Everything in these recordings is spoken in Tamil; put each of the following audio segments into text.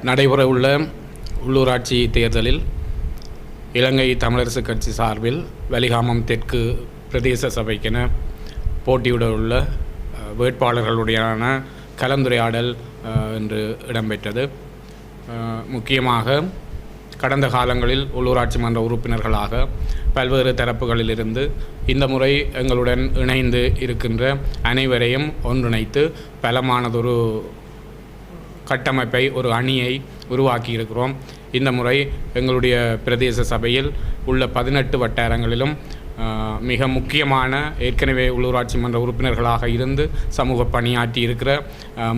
நடைபெறவுள்ள உள்ளூராட்சி தேர்தலில் இலங்கை தமிழரசு கட்சி சார்பில் வலிகாமம் தெற்கு பிரதேச சபைக்கென போட்டியிட உள்ள வேட்பாளர்களுடையான கலந்துரையாடல் இன்று இடம்பெற்றது. முக்கியமாக கடந்த காலங்களில் உள்ளூராட்சி மன்ற உறுப்பினர்களாக பல்வேறு தரப்புகளிலிருந்து இந்த முறை எங்களுடன் இணைந்து இருக்கின்ற அனைவரையும் ஒன்றிணைத்து பலமானதொரு கட்டமைப்பை, ஒரு அணியை உருவாக்கி இருக்கிறோம். இந்த முறை எங்களுடைய பிரதேச சபையில் உள்ள 18 வட்டாரங்களிலும் மிக முக்கியமான, ஏற்கனவே உள்ளூராட்சி மன்ற உறுப்பினர்களாக இருந்து சமூக பணியாற்றி இருக்கிற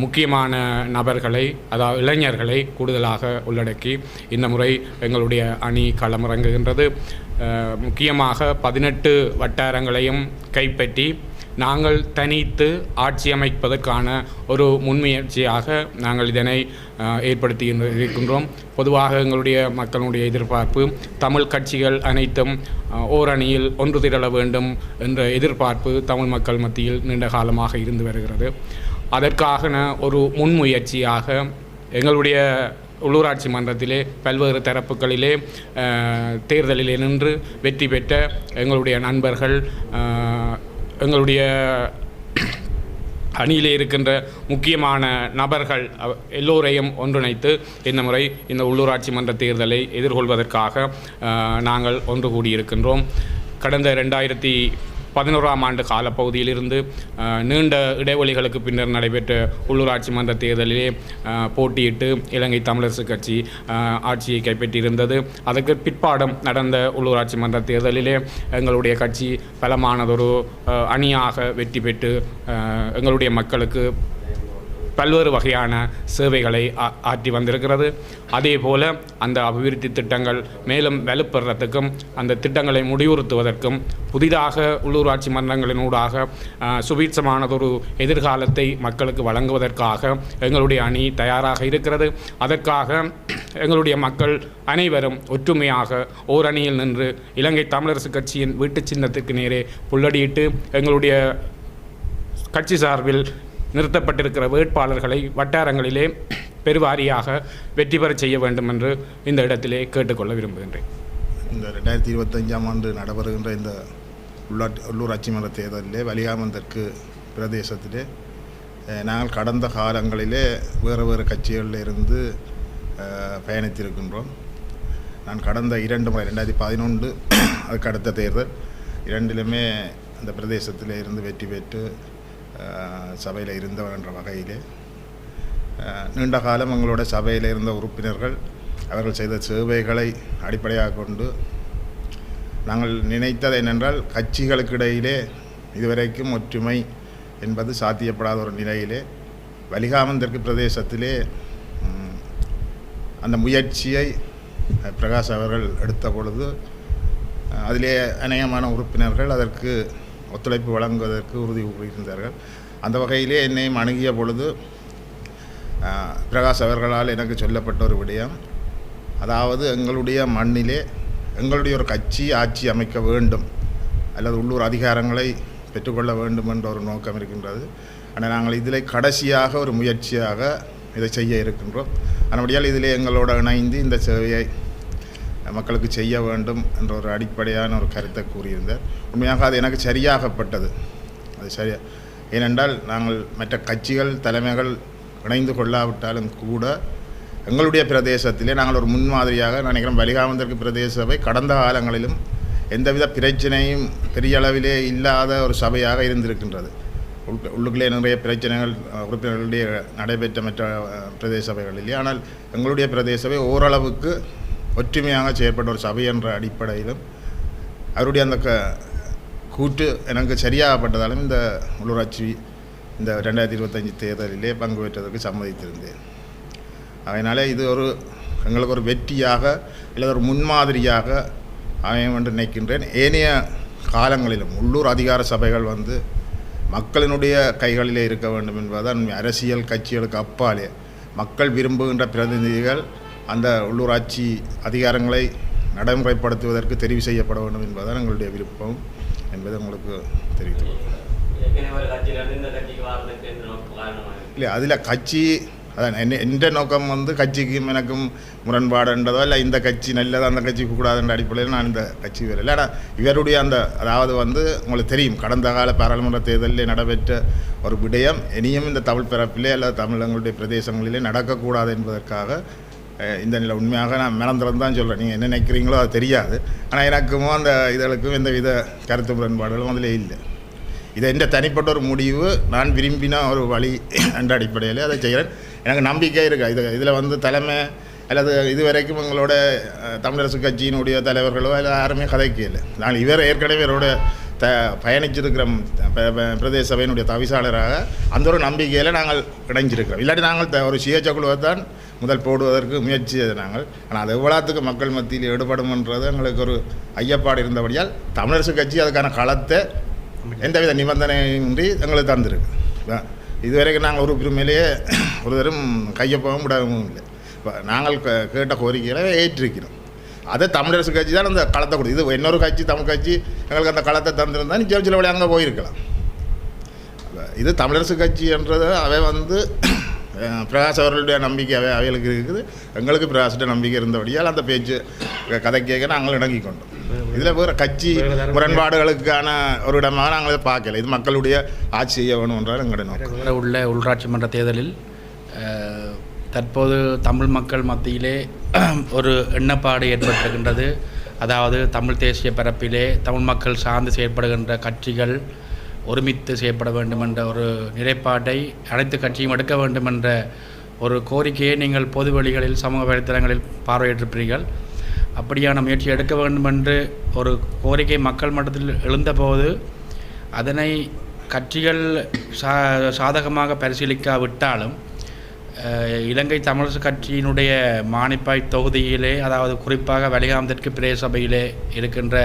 முக்கியமான நபர்களை, அதாவது இளைஞர்களை கூடுதலாக உள்ளடக்கி இந்த முறை எங்களுடைய அணி களமிறங்குகின்றது. முக்கியமாக 18 வட்டாரங்களையும் கைப்பற்றி நாங்கள் தனித்து ஆட்சி அமைப்பதற்கான ஒரு முன்முயற்சியாக நாங்கள் இதனை ஏற்படுத்தி இருக்கின்றோம். பொதுவாக எங்களுடைய மக்களுடைய எதிர்பார்ப்பு தமிழ் கட்சிகள் அனைத்தும் ஓரணியில் ஒன்று திரள வேண்டும் என்ற எதிர்பார்ப்பு தமிழ் மக்கள் மத்தியில் நீண்ட காலமாக இருந்து வருகிறது. அதற்கான ஒரு முன்முயற்சியாக எங்களுடைய உள்ளூராட்சி மன்றத்திலே பல்வேறு தரப்புகளிலே தேர்தலிலே நின்று வெற்றி பெற்ற எங்களுடைய நண்பர்கள், எங்களுடைய அணியிலே இருக்கின்ற முக்கியமான நபர்கள் எல்லோரையும் ஒன்றிணைத்து இந்த முறை இந்த உள்ளூராட்சி மன்ற தேர்தலை எதிர்கொள்வதற்காக நாங்கள் ஒன்று கூடியிருக்கின்றோம். கடந்த 2011ஆம் ஆண்டு காலப்பகுதியிலிருந்து நீண்ட இடைவெளிகளுக்கு பின்னர் நடைபெற்ற உள்ளூராட்சி மன்ற தேர்தலிலே போட்டியிட்டு இலங்கை தமிழரசு கட்சி ஆட்சியை கைப்பற்றியிருந்தது. அதற்கு பிற்பாடும் நடந்த உள்ளூராட்சி மன்ற தேர்தலிலே எங்களுடைய கட்சி பலமானதொரு அணியாக வெற்றி பெற்று எங்களுடைய மக்களுக்கு பல்வேறு வகையான சேவைகளை ஆற்றி வந்திருக்கிறது. அதே போல அந்த அபிவிருத்தி திட்டங்கள் மேலும் வலுப்பெறத்துக்கும், அந்த திட்டங்களை முடிவுறுத்துவதற்கும், புதிதாக உள்ளூராட்சி மன்றங்களினூடாக சுபீட்சமானதொரு எதிர்காலத்தை மக்களுக்கு வழங்குவதற்காக எங்களுடைய அணி தயாராக இருக்கிறது. அதற்காக எங்களுடைய மக்கள் அனைவரும் ஒற்றுமையாக ஓரணியில் நின்று இலங்கை தமிழரசு கட்சியின் வீட்டு சின்னத்திற்கு நேரே புல்லடியிட்டு எங்களுடைய கட்சி சார்பில் நிறுத்தப்பட்டிருக்கிற வேட்பாளர்களை வட்டாரங்களிலே பெருவாரியாக வெற்றி பெறச் செய்ய வேண்டும் என்று இந்த இடத்திலே கேட்டுக்கொள்ள விரும்புகின்றேன். இந்த 2025ஆம் ஆண்டு நடைபெறுகின்ற இந்த உள்ளூராட்சி மன்ற தேர்தலிலே வலிகாமம் தெற்கு பிரதேசத்திலே நாங்கள் கடந்த காலங்களிலே வேறு கட்சிகளில் இருந்து பயணித்திருக்கின்றோம். நான் கடந்த 2 முறை 2011 அதுக்கு அடுத்த தேர்தல் இரண்டிலுமே அந்த பிரதேசத்திலே இருந்து வெற்றி பெற்று சபையில் இருந்தவர் என்ற வகையிலே நீண்ட காலம் எங்களோட சபையில் இருந்த உறுப்பினர்கள் அவர்கள் செய்த சேவைகளை அடிப்படையாக கொண்டு நாங்கள் நினைத்தது என்னென்றால், கட்சிகளுக்கு இடையிலே இதுவரைக்கும் ஒற்றுமை என்பது சாத்தியப்படாத ஒரு நிலையிலே வலிகாமம் தெற்கு பிரதேசத்திலே அந்த முயற்சியை பிரகாஷ் அவர்கள் எடுத்த பொழுது அதிலே அநேகமான உறுப்பினர்கள் அதற்கு ஒத்துழைப்பு வழங்குவதற்கு உறுதி கூறியிருந்தார்கள். அந்த வகையிலே என்னையும் அணுகிய பொழுது பிரகாஷ் அவர்களால் எனக்கு சொல்லப்பட்ட ஒரு விடயம், அதாவது எங்களுடைய மண்ணிலே எங்களுடைய ஒரு கட்சி ஆட்சி அமைக்க வேண்டும் அல்லது உள்ளூர் அதிகாரங்களை பெற்றுக்கொள்ள வேண்டும் என்ற ஒரு நோக்கம் இருக்கின்றது. ஆனால் நாங்கள் இதில் கடைசியாக ஒரு முயற்சியாக இதை செய்ய இருக்கின்றோம். அதனுடையால் இதிலே எங்களோட இணைந்து இந்த சேவையை மக்களுக்கு செய்ய வேண்டும் என்ற ஒரு அடிப்படையான ஒரு கருத்தை கூறியிருந்தார். உண்மையாக அது எனக்கு சரியாகப்பட்டது. அது சரியா, ஏனென்றால் நாங்கள் மற்ற கட்சிகள் தலைமைகள் இணைந்து கொள்ளாவிட்டாலும் கூட எங்களுடைய பிரதேசத்திலே நாங்கள் ஒரு முன்மாதிரியாக நினைக்கிறோம். வலிகாமம் தெற்கு பிரதேச சபை கடந்த காலங்களிலும் எந்தவித பிரச்சனையும் பெரிய அளவிலே இல்லாத ஒரு சபையாக இருந்திருக்கின்றது. உள்ளுக்குள்ளே நிறைய பிரச்சனைகள் உறுப்பினர்களுடைய நடைபெற்ற மற்ற பிரதேச சபைகளிலே, ஆனால் எங்களுடைய பிரதேச சபை ஓரளவுக்கு ஒற்றுமையாக செயற்பட்ட ஒரு சபை என்ற அடிப்படையிலும் அவருடைய அந்த கூற்று எனக்கு சரியாகப்பட்டதாலும் இந்த உள்ளூராட்சி இந்த 2025 தேர்தலிலே பங்கு பெற்றதற்கு சம்மதித்திருந்தேன். அதனால் இது எங்களுக்கு ஒரு வெற்றியாக இல்லை ஒரு முன்மாதிரியாக அமையும் என்று நினைக்கின்றேன். ஏனைய காலங்களிலும் உள்ளூர் அதிகார சபைகள் மக்களினுடைய கைகளிலே இருக்க வேண்டும் என்பதுதான் அரசியல் கட்சிகளுக்கு அப்பாலே மக்கள் விரும்புகின்ற பிரதிநிதிகள் அந்த உள்ளூராட்சி அதிகாரங்களை நடைமுறைப்படுத்துவதற்கு தெரிவு செய்யப்பட வேண்டும் என்பதுதான் எங்களுடைய விருப்பம் என்பதை உங்களுக்கு தெரிவித்துக் கொள்கிறேன். இல்லை அதில் கட்சி அதான் எந்த நோக்கம் வந்து கட்சிக்கும் எனக்கும் முரண்பாடுன்றதோ இல்லை இந்த கட்சி நல்லது அந்த கட்சி கூடாதுன்ற அடிப்படையில் நான் இந்த கட்சி வரல. ஆனால் இவருடைய அந்த அதாவது வந்து உங்களுக்கு தெரியும் கடந்த கால பாராளுமன்ற தேர்தலில் நடைபெற்ற ஒரு விடயம் இனியும் இந்த தமிழ் பிறப்பிலே அல்லது தமிழங்களுடைய பிரதேசங்களிலே நடக்கக்கூடாது என்பதற்காக இந்த நிலை உண்மையாக நான் மறந்துறது தான் சொல்கிறேன். நீங்கள் என்ன நினைக்கிறீங்களோ அது தெரியாது. ஆனால் எனக்கும் அந்த இதழுக்கும் எந்த வித கருத்து முரண்பாடுகளும் அதில் இல்லை. இது எந்த தனிப்பட்ட ஒரு முடிவு, நான் விரும்பின ஒரு வழி என்ற அடிப்படையில் அதை செய்கிறேன். எனக்கு நம்பிக்கை இருக்குது. இதில் வந்து தலைமை அல்லது இதுவரைக்கும் எங்களோட தமிழரசு கட்சியினுடைய தலைவர்களோ அல்லது யாருமே கதைக்கல. நாங்கள் இவர் ஏற்கனவே இவரோட பயணிச்சிருக்கிற பிரதேச சபையினுடைய தவிசாளராக அந்த ஒரு நம்பிக்கையில் நாங்கள் இணைஞ்சிருக்கிறோம். இல்லாட்டி நாங்கள் ஒரு சுயேட்சை குழுவை தான் முதல் போடுவதற்கு முயற்சி செய்த நாங்கள். ஆனால் அது எவ்வளோத்துக்கு மக்கள் மத்தியில் ஈடுபடும்ன்றது எங்களுக்கு ஒரு ஐயப்பாடு இருந்தபடியால் தமிழரசு கட்சி அதுக்கான களத்தை எந்தவித நிபந்தனையின்றி எங்களுக்கு தந்திருக்கு. இதுவரைக்கும் நாங்கள் ஒரு உரிமையிலேயே ஒரு தரும் கையொப்பவும் விடவும் இல்லை. இப்போ நாங்கள் கேட்ட கோரிக்கைகளை ஏற்றிருக்கிறோம். அதை தமிழரசு கட்சி தான் அந்த களத்தை கொடுத்து, இது இன்னொரு கட்சி தமிழ் கட்சி எங்களுக்கு அந்த களத்தை தந்திருந்தால் நிச்சயம் சில வழி அங்கே போயிருக்கலாம். இது தமிழரசு கட்சி என்றது அவை வந்து பிரகாஷ் அவர்களுடைய நம்பிக்கை அவைகளுக்கு இருக்குது. எங்களுக்கு பிரகாஷோட நம்பிக்கை இருந்தபடியால் அந்த பேச்சு கதை கேட்க நாங்கள் இணங்கி கொண்டோம். இதில் வேறு கட்சி முரண்பாடுகளுக்கான ஒரு இடமாக நாங்கள் இதை பார்க்கல. இது மக்களுடைய ஆட்சி செய்ய வேணும்ன்றால் எங்களுடைய நோக்கம். உள்ள உள்ளாட்சி மன்ற தேர்தலில் தற்போது தமிழ் மக்கள் மத்தியிலே ஒரு எண்ணப்பாடு ஏற்பட்டிருக்கின்றது. அதாவது தமிழ் தேசிய பரப்பிலே தமிழ் மக்கள் சார்ந்து செயற்படுகின்ற கட்சிகள் ஒருமித்து செயற்பட வேண்டும் என்ற ஒரு நிலைப்பாட்டை அனைத்து கட்சியும் எடுக்க வேண்டும் என்ற ஒரு கோரிக்கையை நீங்கள் பொது வழிகளில் சமூக வலைத்தளங்களில் பார்வையிட்டிருப்பீர்கள். அப்படியான முயற்சி எடுக்க வேண்டும் என்று ஒரு கோரிக்கை மக்கள் மட்டத்தில் எழுந்தபோது அதனை கட்சிகள் சாதகமாக பரிசீலிக்காவிட்டாலும் இலங்கை தமிழரசு கட்சியினுடைய மானிப்பாய் தொகுதியிலே, அதாவது குறிப்பாக வலிகாமம் தெற்கு பிரதேச சபையிலே இருக்கின்ற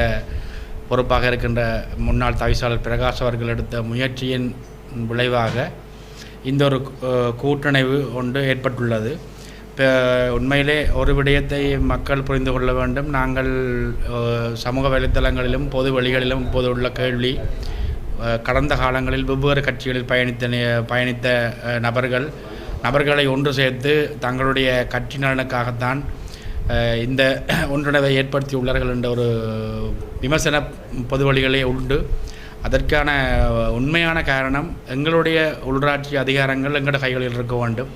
பொறுப்பாக இருக்கின்ற முன்னாள் தவிசாளர் பிரகாஷ் அவர்கள் எடுத்த முயற்சியின் விளைவாக இந்த ஒரு கூட்டணைவு ஒன்று ஏற்பட்டுள்ளது. இப்போ உண்மையிலே ஒரு விடயத்தை மக்கள் புரிந்து கொள்ள வேண்டும். நாங்கள் சமூக வலைத்தளங்களிலும் பொது வழிகளிலும் இப்போது உள்ள கேள்வி, கடந்த காலங்களில் வெவ்வேறு கட்சிகளில் பயணித்த நபர்களை ஒன்று சேர்த்து தங்களுடைய கட்சி நலனுக்காகத்தான் இந்த ஒன்றிணைவை ஏற்படுத்தியுள்ளார்கள் என்ற ஒரு விமர்சன பொது வழிகளே உண்டு. அதற்கான உண்மையான காரணம் எங்களுடைய உள்ளாட்சி அதிகாரங்கள் எங்களோட கைகளில் இருக்க வேண்டும்,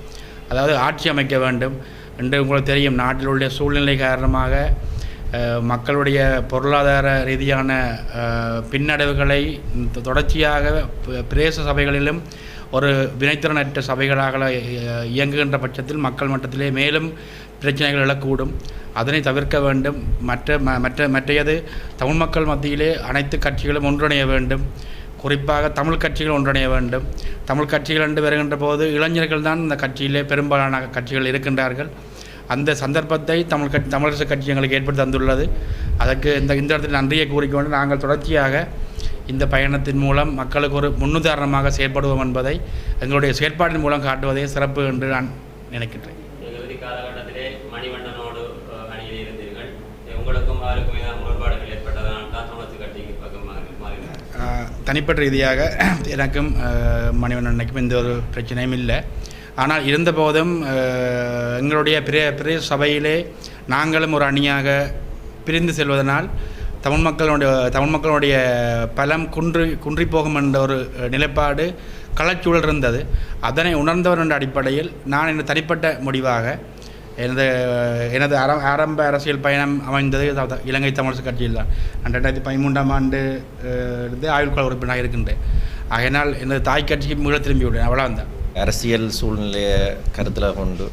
அதாவது ஆட்சி அமைக்க வேண்டும் என்று உங்களுக்கு தெரியும். நாட்டில் உள்ள சூழ்நிலை காரணமாக மக்களுடைய பொருளாதார ரீதியான பின்னடைவுகளை தொடர்ச்சியாக பிரதேச சபைகளிலும் ஒரு வினைத்திறனற்ற சபைகளாக இயங்குகின்ற பட்சத்தில் மக்கள் மட்டத்திலே மேலும் பிரச்சனைகள் எழக்கூடும். அதனை தவிர்க்க வேண்டும். மற்றையது தமிழ் மக்கள் மத்தியிலே அனைத்து கட்சிகளும் ஒன்றிணைய வேண்டும். குறிப்பாக தமிழ் கட்சிகள் ஒன்றிணைய வேண்டும். தமிழ் கட்சிகள் என்று வருகின்ற போது இளைஞர்கள் தான் இந்த கட்சியிலே பெரும்பாலான கட்சிகள் இருக்கின்றார்கள். அந்த சந்தர்ப்பத்தை தமிழரசு கட்சி எங்களுக்கு ஏற்படுத்தி தந்துள்ளது. அதற்கு இந்த இடத்தில் நன்றியை கூறிக்கொண்டு நாங்கள் தொடர்ச்சியாக இந்த பயணத்தின் மூலம் மக்களுக்கு ஒரு முன்னுதாரணமாக செயற்படுவோம் என்பதை எங்களுடைய செயற்பாட்டின் மூலம் காட்டுவதே சிறப்பு என்று நான் நினைக்கின்றேன். காலகட்டத்திலே மணிவண்ணனோடு அணியில் இருந்தீர்கள். உங்களுக்கும் அவருக்கும் ஏதாவது முரண்பாடுகள் ஏற்பட்டதனால் தான் தமிழரசு கட்சிக்கு பக்கம் மாறினார். தனிப்பட்ட ரீதியாக எனக்கும் மணிவண்ணனுக்கும் எந்த ஒரு பிரச்சனையும் இல்லை. ஆனால் இருந்தபோதும் எங்களுடைய பிரதேச சபையிலே நாங்களும் ஒரு அணியாக பிரிந்து செல்வதனால் தமிழ் மக்களுடைய பலம் குன்றி போகும் என்ற ஒரு நிலைப்பாடு களச்சூழல் இருந்தது. அதனை உணர்ந்தவர் என்ற அடிப்படையில் நான் எனது தனிப்பட்ட முடிவாக எனது ஆரம்ப அரசியல் பயணம் அமைந்தது இலங்கை தமிழரசு கட்சியில் தான். நான் 2013ஆம் ஆண்டு இருந்து ஆயுள்கால உறுப்பினராக இருக்கின்றேன். ஆகையினால் எனது தாய் கட்சிக்கு மீள திரும்பிவிட்டேன். அவ்வளோதான். அரசியல் சூழ்நிலையை கருத்தில் கொண்டு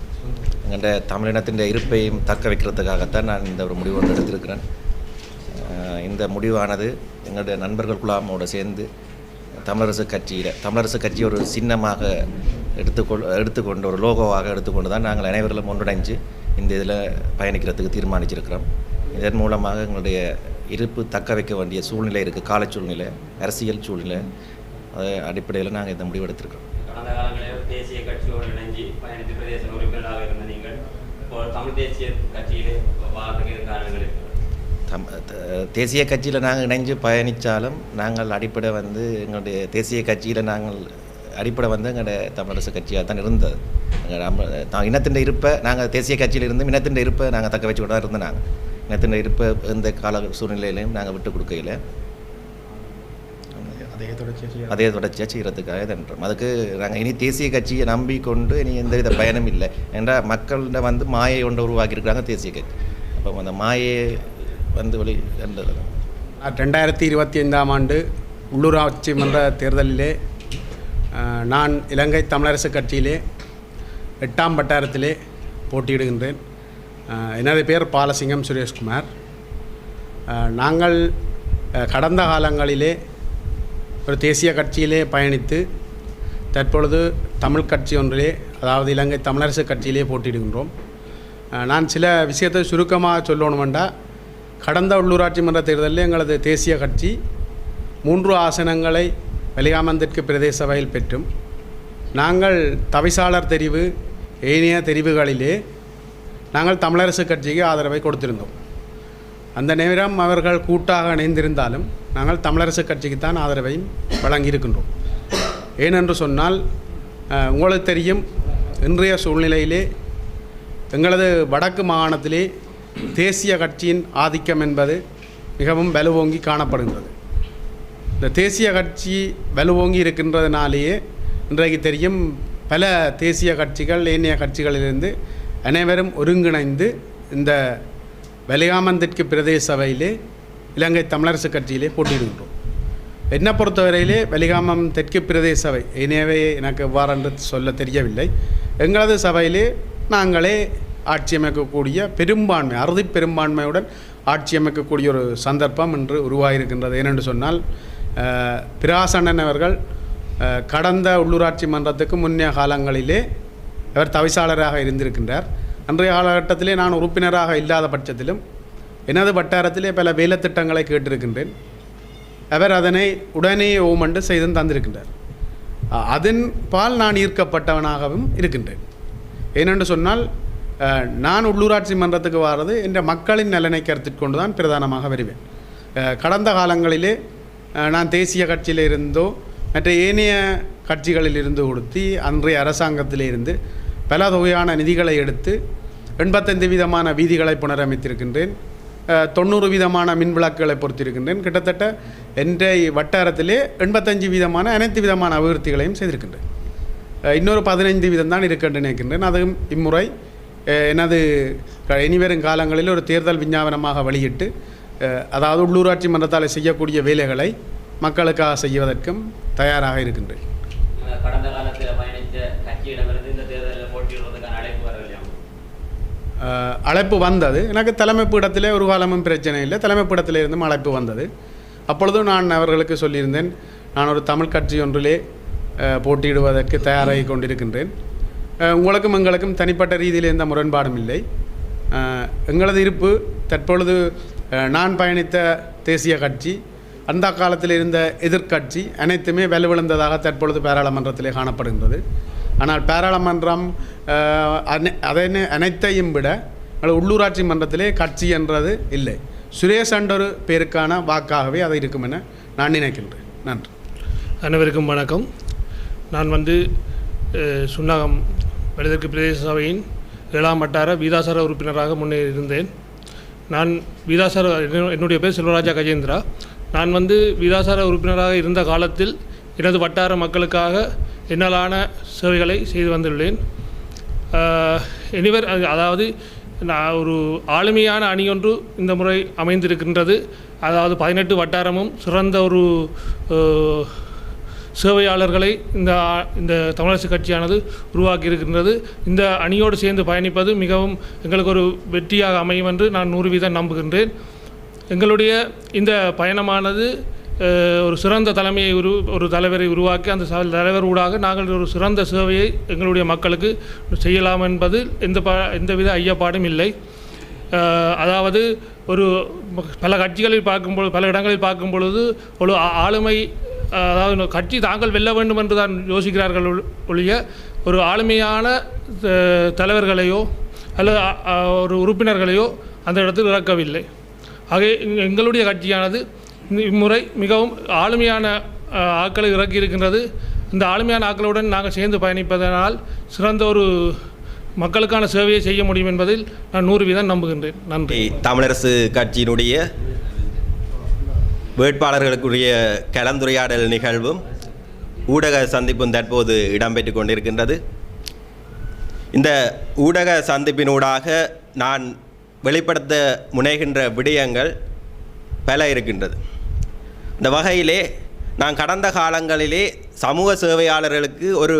எங்கள்ட தமிழினத்தின் இருப்பையும் தக்க வைக்கிறதுக்காகத்தான் நான் இந்த ஒரு முடிவு ஒன்று எடுத்திருக்கிறேன். இந்த முடிவானது எங்களுடைய நண்பர்கள் குழாமோடு சேர்ந்து தமிழரசு கட்சி ஒரு சின்னமாக எடுத்துக்கொண்டு ஒரு லோகோவாக எடுத்துக்கொண்டு தான் நாங்கள் அனைவர்களும் ஒன்றிணைஞ்சு இந்த இதில் பயணிக்கிறதுக்கு தீர்மானிச்சிருக்கிறோம். இதன் மூலமாக எங்களுடைய இருப்பு தக்க வைக்க வேண்டிய சூழ்நிலை இருக்குது, கால சூழ்நிலை, அரசியல் சூழ்நிலை. அது அடிப்படையில் நாங்கள் இந்த முடிவு எடுத்திருக்கிறோம். கடந்த காலங்களில் தேசிய கட்சியோடு இணைஞ்சு பயணித்து பிரதேச உறுப்பினராக இருந்த நீங்கள் இப்போ தமிழ் தேசிய கட்சியிலே வாழ்றதுக்கு காரணங்கள் இருக்குது. தேசிய கட்சியில் நாங்கள் இணைஞ்சு பயணித்தாலும் நாங்கள் அடிப்படை வந்து எங்களுடைய தேசிய கட்சியில் நாங்கள் அடிப்படை வந்து எங்களுடைய தமிழரசு கட்சியாக தான் இருந்தது. எங்கள் இனத்தின் இருப்பை நாங்கள் தேசிய கட்சியில் இருந்து இனத்தின் இருப்பை நாங்கள் தக்க வச்சுக்கிட்டு தான் இருந்தோம். நாங்கள் இனத்தின் இருப்பை எந்த கால சூழ்நிலையிலையும் நாங்கள் விட்டு கொடுக்கையில் அதே தொடர்ச்சியாக செய்கிறதுக்காக தன்றோம். அதுக்கு நாங்கள் இனி தேசிய கட்சியை நம்பிக்கொண்டு இனி எந்தவித பயனும் இல்லை. என்றால் மக்கள்கிட்ட வந்து மாயை ஒன்று உருவாக்கியிருக்கிறாங்க தேசிய கட்சி. அப்போ அந்த மாயை வந்து வழி என்றது 2025 ஆண்டு உள்ளூராட்சி மன்ற தேர்தலிலே நான் இலங்கை தமிழரசு கட்சியிலே 8ஆம் வட்டாரத்திலே போட்டியிடுகின்றேன். எனது பேர் பாலசிங்கம் சுரேஷ்குமார். நாங்கள் கடந்த காலங்களிலே ஒரு தேசிய கட்சியிலே பயணித்து தற்பொழுது தமிழ் கட்சி ஒன்றிலே, அதாவது இலங்கை தமிழரசு கட்சியிலே போட்டியிடுகின்றோம். நான் சில விஷயத்தை சுருக்கமாக சொல்லணுமெண்டா, கடந்த உள்ளூராட்சி மன்ற தேர்தலில் எங்களது தேசிய கட்சி 3 ஆசனங்களை வெளிகாமந்திற்கு பிரதேச சபையில் பெற்றும் நாங்கள் தவிசாளர் தெரிவு ஏனைய தெரிவுகளிலே நாங்கள் தமிழரசு கட்சிக்கு ஆதரவை கொடுத்திருந்தோம். அந்த நேரம் அவர்கள் கூட்டாக இணைந்திருந்தாலும் நாங்கள் தமிழரசு கட்சிக்கு தான் ஆதரவையும் வழங்கியிருக்கின்றோம். ஏனென்று சொன்னால் உங்களுக்கு தெரியும், இன்றைய சூழ்நிலையிலே எங்களது வடக்கு மாகாணத்திலே தேசிய கட்சியின் ஆதிக்கம் என்பது மிகவும் வலுவோங்கி காணப்படுகின்றது. இந்த தேசிய கட்சி வலுவோங்கி இருக்கின்றதுனாலேயே இன்றைக்கு தெரியும், பல தேசிய கட்சிகள் ஏனைய கட்சிகளிலிருந்து அனைவரும் ஒருங்கிணைந்து இந்த வெளிகாமந்திற்கு பிரதேச சபையிலே இலங்கை தமிழரசு கட்சியிலே போட்டியிடுகின்றோம். என்னை பொறுத்தவரையிலே வெளிகாமம் தெற்கு பிரதேச சபை ஏனையவே எனக்கு எவ்வாறென்று சொல்ல தெரியவில்லை. எங்களது சபையிலே நாங்களே ஆட்சி அமைக்கக்கூடிய பெரும்பான்மை, அறுதி பெரும்பான்மையுடன் ஆட்சி அமைக்கக்கூடிய ஒரு சந்தர்ப்பம் இன்று உருவாகியிருக்கின்றது. ஏனென்று சொன்னால் பிராசண்ணன் அவர்கள் கடந்த உள்ளூராட்சி மன்றத்துக்கு முன்னைய காலங்களிலே அவர் தவிசாளராக இருந்திருக்கின்றார். அன்றைய காலகட்டத்திலே நான் உறுப்பினராக இல்லாத பட்சத்திலும் எனது வட்டாரத்திலே பல வேலைத்திட்டங்களை கேட்டிருக்கின்றேன். அவர் அதனை உடனே ஓமண்டு செய்து தந்திருக்கின்றார். அதன் பால் நான் ஈர்க்கப்பட்டவனாகவும் இருக்கின்றேன். ஏனென்று சொன்னால் நான் உள்ளூராட்சி மன்றத்துக்கு வர்றது என்ற மக்களின் நலனை கருத்தில் கொண்டு தான் பிரதானமாக வருவேன். கடந்த காலங்களிலே நான் தேசிய கட்சியில் இருந்தோ மற்ற ஏனைய கட்சிகளில் இருந்து கொடுத்து அன்றைய அரசாங்கத்திலே இருந்து பல தொகையான நிதிகளை எடுத்து 85 வீதமான வீதிகளை புனரமைத்திருக்கின்றேன். 90 வீதமான மின் விளக்குகளை பொறுத்திருக்கின்றேன். கிட்டத்தட்ட இன்றைய வட்டாரத்திலே 85 வீதமான அனைத்து விதமான அபிவிருத்திகளையும் செய்திருக்கின்றேன். இன்னொரு 15 வீதம் தான் இருக்கின்ற நினைக்கின்றேன். அதுவும் இம்முறை எனது இனிவரும் காலங்களில் ஒரு தேர்தல் விஞ்ஞாபனமாக வெளியிட்டு, அதாவது உள்ளூராட்சி மன்றத்தால் செய்யக்கூடிய வேலைகளை மக்களுக்காக செய்வதற்கும் தயாராக இருக்கின்றேன். கடந்த காலத்தில் பயணித்த கட்சியிடமிருந்து இந்த தேர்தலில் போட்டியிடுவதற்கான அழைப்பு வரவில்லையா? அழைப்பு வந்தது. எனக்கு தலைமை பீடத்திலே ஒரு காலமும் பிரச்சனை இல்லை. தலைமை பீடத்திலே இருந்தும் அழைப்பு வந்தது. அப்பொழுதும் நான் அவர்களுக்கு சொல்லியிருந்தேன், நான் ஒரு தமிழ் கட்சி ஒன்றிலே போட்டியிடுவதற்கு தயாராகி கொண்டிருக்கின்றேன். உங்களுக்கும் எங்களுக்கும் தனிப்பட்ட ரீதியில் எந்த முரண்பாடும் இல்லை. எங்களது இருப்பு தற்பொழுது நான் பயணித்த தேசிய கட்சி, அந்த காலத்தில் இருந்த எதிர்க்கட்சி அனைத்துமே வலுவிழந்ததாக தற்பொழுது பாராளுமன்றத்திலே காணப்படுகின்றது. ஆனால் பாராளுமன்றம் அனைத்தையும் விட உள்ளூராட்சி மன்றத்திலே கட்சி என்றது இல்லை. சுரேஷ் என்ற பேருக்கான வாக்காகவே அது இருக்கும் என நான் நினைக்கின்றேன். நன்றி. அனைவருக்கும் வணக்கம். நான் சுன்னாகம் வடதெற்கு பிரதேச சபையின் 7ஆம் வட்டார வீதாசார உறுப்பினராக முன்னே இருந்தேன். நான் வீதாசார, என்னுடைய பேர் செல்வராஜா கஜேந்திரா. நான் வீதாசார உறுப்பினராக இருந்த காலத்தில் எனது வட்டார மக்களுக்காக என்னாலான சேவைகளை செய்து வந்துள்ளேன். அதாவது நான் ஒரு ஆளுமையான அணியொன்று இந்த முறை அமைந்திருக்கின்றது. அதாவது 18 வட்டாரமும் சிறந்த ஒரு சேவையாளர்களை இந்த தமிழரசு கட்சியானது உருவாக்கி இருக்கின்றது. இந்த அணியோடு சேர்ந்து பயணிப்பது மிகவும் எங்களுக்கு ஒரு வெற்றியாக அமையும் என்று நான் 100% நம்புகின்றேன். எங்களுடைய இந்த பயணமானது ஒரு சிறந்த தலைமையை ஒரு தலைவரை உருவாக்கி அந்த தலைவர் ஊடாக நாங்கள் ஒரு சிறந்த சேவையை எங்களுடைய மக்களுக்கு செய்யலாம் என்பது எந்தவித ஐயப்பாடும் இல்லை. அதாவது ஒரு பல கட்சிகளில் பார்க்கும்பொழுது, பல இடங்களில் பார்க்கும் பொழுது ஒரு ஆளுமை, அதாவது கட்சி தாங்கள் வெல்ல வேண்டும் என்று தான் யோசிக்கிறார்கள் ஒழிய ஒரு ஆளுமையான தலைவர்களையோ அல்லது ஒரு உறுப்பினர்களையோ அந்த இடத்தில் இறக்கவில்லை. ஆகவே எங்களுடைய கட்சியானது இம்முறை மிகவும் ஆளுமையான ஆட்களை இறக்கி இருக்கின்றது. இந்த ஆளுமையான ஆட்களுடன் நாங்கள் சேர்ந்து பயணிப்பதனால் சிறந்த ஒரு மக்களுக்கான சேவையை செய்ய முடியும் என்பதில் நான் 100% நம்புகின்றேன். நன்றி. தமிழரசு கட்சியினுடைய வேட்பாளர்களுக்குரிய கலந்துரையாடல் நிகழ்வும் ஊடக சந்திப்பும் தற்போது இடம்பெற்று கொண்டிருக்கின்றது. இந்த ஊடக சந்திப்பினூடாக நான் வெளிப்படுத்த முனைகின்ற விடயங்கள் பல இருக்கின்றது. இந்த வகையிலே நான் கடந்த காலங்களிலே சமூக சேவையாளர்களுக்கு ஒரு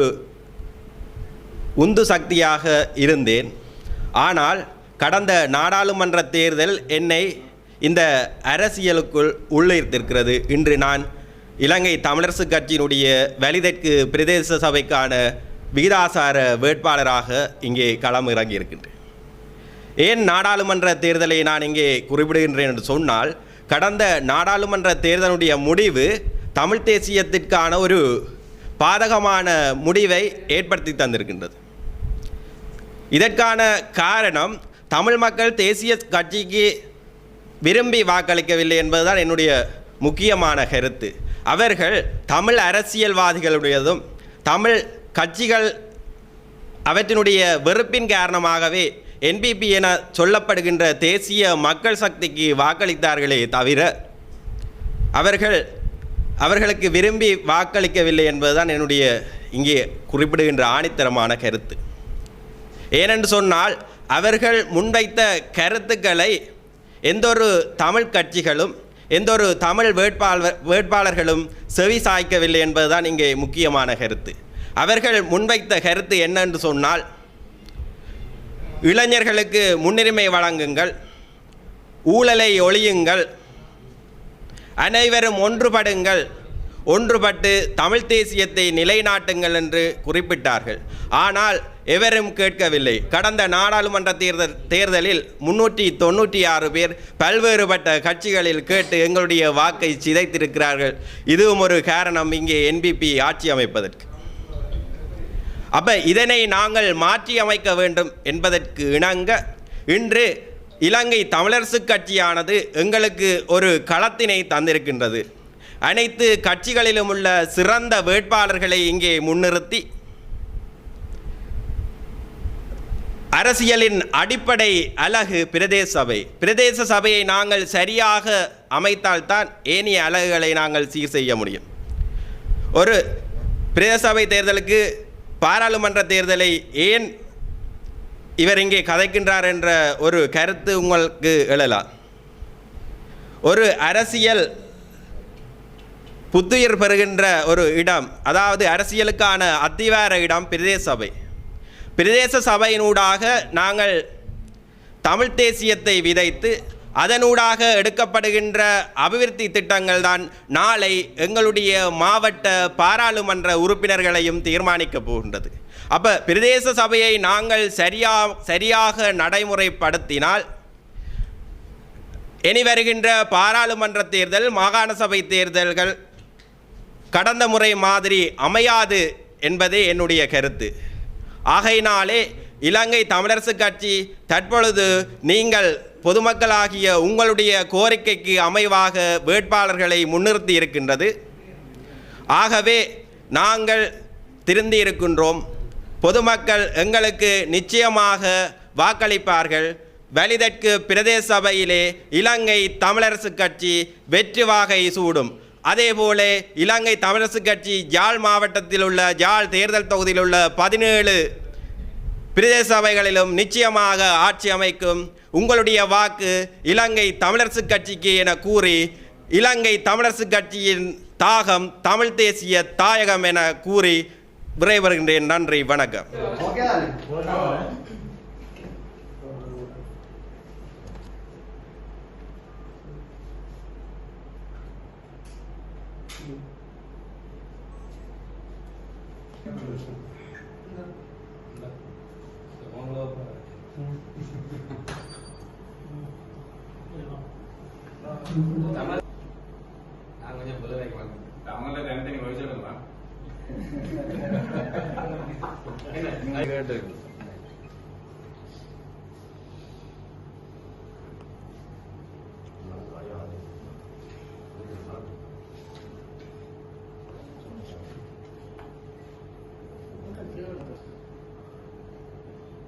உந்து சக்தியாக இருந்தேன். ஆனால் கடந்த நாடாளுமன்ற தேர்தல் என்னை இந்த அரசியலுக்குள் உள்ளிருத்திருக்கிறது. இன்று நான் இலங்கை தமிழரசு கட்சியினுடைய வலிதற்கு பிரதேச சபைக்கான விகிதாசார வேட்பாளராக இங்கே களம் இறங்கியிருக்கின்றேன். ஏன் நாடாளுமன்ற தேர்தலை நான் இங்கே குறிப்பிடுகின்றேன் என்று சொன்னால், கடந்த நாடாளுமன்ற தேர்தலுடைய முடிவு தமிழ் தேசியத்திற்கான ஒரு பாதகமான முடிவை ஏற்படுத்தி தந்திருக்கின்றது. இதற்கான காரணம் தமிழ் மக்கள் தேசிய கட்சிக்கு விரும்பி வாக்களிக்கவில்லை என்பதுதான் என்னுடைய முக்கியமான கருத்து. அவர்கள் தமிழ் அரசியல்வாதிகளுடையதும் தமிழ் கட்சிகள் அவற்றினுடைய வெறுப்பின் காரணமாகவே NPP என சொல்லப்படுகின்ற தேசிய மக்கள் சக்திக்கு வாக்களித்தார்களே தவிர அவர்களுக்கு விரும்பி வாக்களிக்கவில்லை என்பதுதான் என்னுடைய இங்கே குறிப்பிடுகின்ற ஆணித்தரமான கருத்து. ஏனென்று சொன்னால், அவர்கள் முன்வைத்த கருத்துக்களை எந்தொரு தமிழ் கட்சிகளும் எந்தொரு தமிழ் வேட்பாளர்களும் செவி சாய்க்கவில்லை என்பதுதான் இங்கே முக்கியமான கருத்து. அவர்கள் முன்வைத்த கருத்து என்னென்று சொன்னால், இளைஞர்களுக்கு முன்னுரிமை வழங்குங்கள், ஊழலை ஒழியுங்கள், அனைவரும் ஒன்றுபடுங்கள், ஒன்றுபட்டு தமிழ் தேசியத்தை நிலைநாட்டுங்கள் என்று குறிப்பிட்டார்கள். ஆனால் எவரும் கேட்கவில்லை. கடந்த நாடாளுமன்ற தேர்தலில் 396 பேர் பல்வேறுபட்ட கட்சிகளில் கேட்டு எங்களுடைய வாக்கை சிதைத்திருக்கிறார்கள். இதுவும் ஒரு காரணம் இங்கே NPP ஆட்சி அமைப்பதற்கு. இதனை நாங்கள் மாற்றி அமைக்க வேண்டும் என்பதற்கு இணங்க இன்று இலங்கை தமிழரசு கட்சியானது எங்களுக்கு ஒரு களத்தினை தந்திருக்கின்றது. அனைத்து கட்சிகளிலும் உள்ள சிறந்த வேட்பாளர்களை இங்கே முன்னிறுத்தி அரசியலின் அடிப்படை அலகு பிரதேச சபை. பிரதேச சபையை நாங்கள் சரியாக அமைத்தால்தான் ஏனைய அலகுகளை நாங்கள் சீர் செய்ய முடியும். ஒரு பிரதேச சபை தேர்தலுக்கு பாராளுமன்ற தேர்தலை ஏன் இவர் இங்கே கதைக்கின்றார் என்ற ஒரு கருத்து உங்களுக்கு எழலாம். ஒரு அரசியல் புத்துயிர் பெறுகின்ற ஒரு இடம், அதாவது அரசியலுக்கான அத்திவார இடம் பிரதேச சபை. பிரதேச சபையினூடாக நாங்கள் தமிழ் தேசியத்தை விதைத்து அதனூடாக எடுக்கப்படுகின்ற அபிவிருத்தி திட்டங்கள் தான் நாளை எங்களுடைய மாவட்ட பாராளுமன்ற உறுப்பினர்களையும் தீர்மானிக்கப் போகின்றது. பிரதேச சபையை நாங்கள் சரியாக நடைமுறைப்படுத்தினால் இனி வருகின்ற பாராளுமன்ற தேர்தல், மாகாண சபை தேர்தல்கள் கடந்த முறை மாதிரி அமையாது என்பதே என்னுடைய கருத்து. ஆகையினாலே இலங்கை தமிழரசு கட்சி தற்பொழுது நீங்கள் பொதுமக்களாகிய உங்களுடைய கோரிக்கைக்கு அமைவாக வேட்பாளர்களை முன்னிறுத்தி இருக்கின்றது. ஆகவே நாங்கள் திருந்தி இருக்கின்றோம். பொதுமக்கள் எங்களுக்கு நிச்சயமாக வாக்களிப்பார்கள். வலிதற்கு பிரதேச சபையிலே இலங்கை தமிழரசு கட்சி வெற்றி வாகை சூடும். அதேபோல இலங்கை தமிழரசு கட்சி யாழ் மாவட்டத்தில் உள்ள யாழ் தேர்தல் தொகுதியில் உள்ள 17 பிரதேச சபைகளிலும் நிச்சயமாக ஆட்சி அமைக்கும். உங்களுடைய வாக்கு இலங்கை தமிழரசு கட்சிக்கு என கூறி, இலங்கை தமிழரசு கட்சியின் தாகம் தமிழ் தேசிய தாயகம் என கூறி விரைவருகின்றேன். நன்றி, வணக்கம்.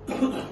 இருக்கிறோம்.